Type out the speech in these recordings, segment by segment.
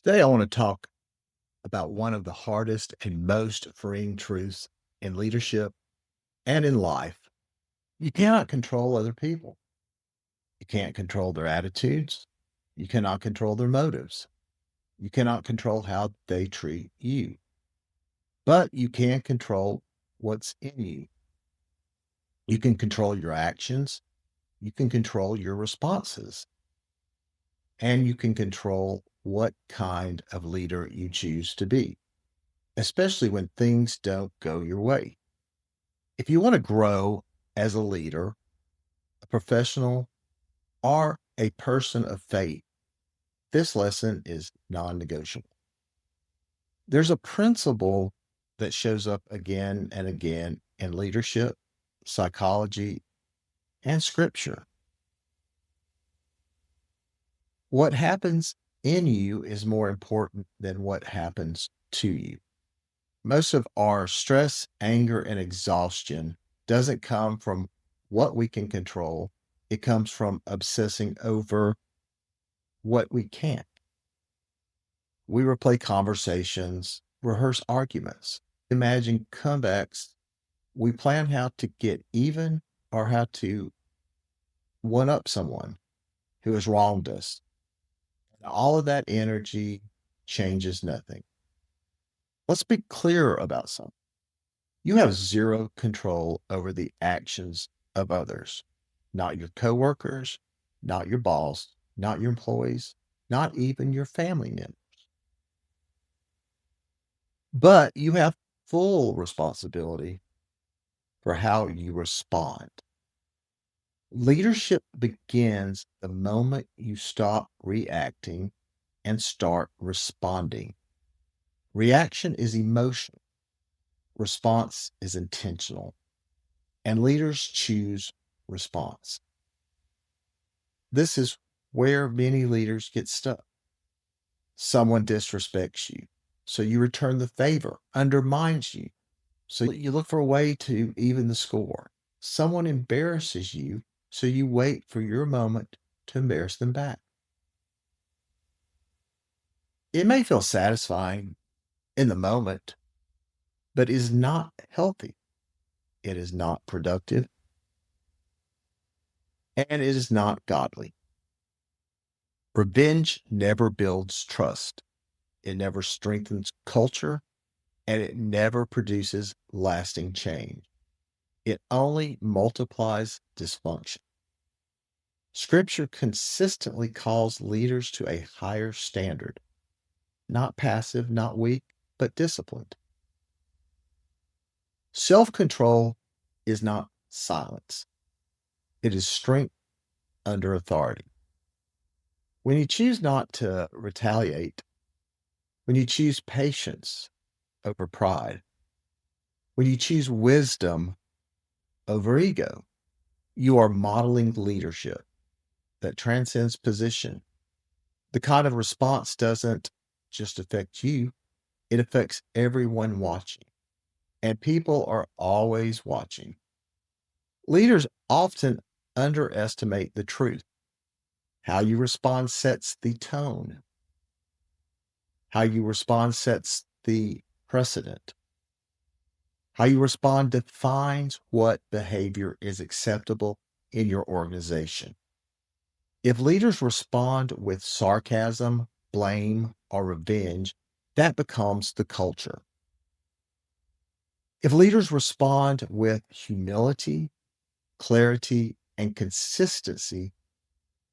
Today, I want to talk about one of the hardest and most freeing truths in leadership and in life. You cannot control other people. You can't control their attitudes. You cannot control their motives. You cannot control how they treat you, but you can control what's in you. You can control your actions. You can control your responses, and you can control what kind of leader you choose to be, especially when things don't go your way. If you want to grow as a leader, a professional, or a person of faith, this lesson is non negotiable. There's a principle that shows up again and again in leadership, psychology, and scripture. What happens in you is more important than what happens to you. Most of our stress, anger, and exhaustion doesn't come from what we can control. It comes from obsessing over what we can't. We replay conversations, rehearse arguments, imagine comebacks. We plan how to get even or how to one up someone who has wronged us. All of that energy changes nothing. Let's be clear about something. You have zero control over the actions of others, not your coworkers, not your boss, not your employees, not even your family members. But you have full responsibility for how you respond. Leadership begins the moment you stop reacting and start responding. Reaction is emotional, response is intentional, and leaders choose response. This is where many leaders get stuck. Someone disrespects you, so you return the favor, undermines you, so you look for a way to even the score. Someone embarrasses you, so you wait for your moment to embarrass them back. It may feel satisfying in the moment, but is not healthy. It is not productive, and it is not godly. Revenge never builds trust. It never strengthens culture, and it never produces lasting change. It only multiplies dysfunction. Scripture consistently calls leaders to a higher standard, not passive, not weak, but disciplined. Self control is not silence, it is strength under authority. When you choose not to retaliate, when you choose patience over pride, when you choose wisdom over ego, you are modeling leadership that transcends position. The kind of response doesn't just affect you, it affects everyone watching. And people are always watching. Leaders often underestimate the truth. How you respond sets the tone. How you respond sets the precedent. How you respond defines what behavior is acceptable in your organization. If leaders respond with sarcasm, blame, or revenge, that becomes the culture. If leaders respond with humility, clarity, and consistency,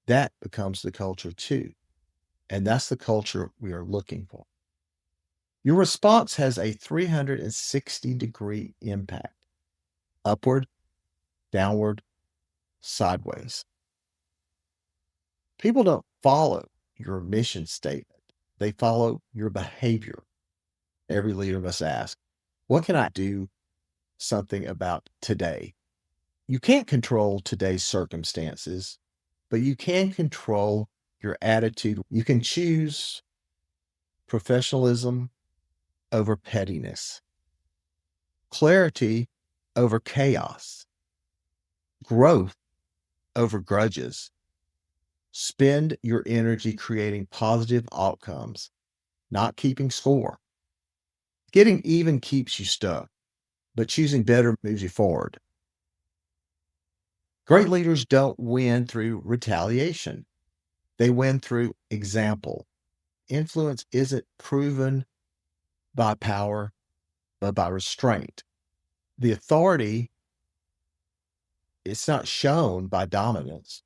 that becomes the culture too. And that's the culture we are looking for. Your response has a 360-degree impact: upward, downward, sideways. People don't follow your mission statement, they follow your behavior. Every leader must ask, what can I do something about today? You can't control today's circumstances, but you can control your attitude. You can choose professionalism over pettiness, clarity over chaos, growth over grudges. Spend your energy creating positive outcomes, not keeping score. Getting even keeps you stuck, but choosing better moves you forward. Great leaders don't win through retaliation, they win through example. Influence isn't proven by power, but by restraint. The authority, it's not shown by dominance,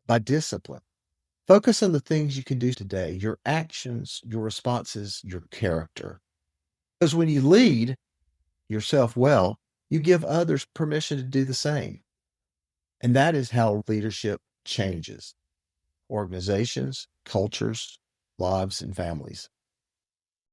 by discipline. Focus on the things you can do today, your actions, your responses, your character. Because when you lead yourself well, you give others permission to do the same. And that is how leadership changes organizations, cultures, lives, and families.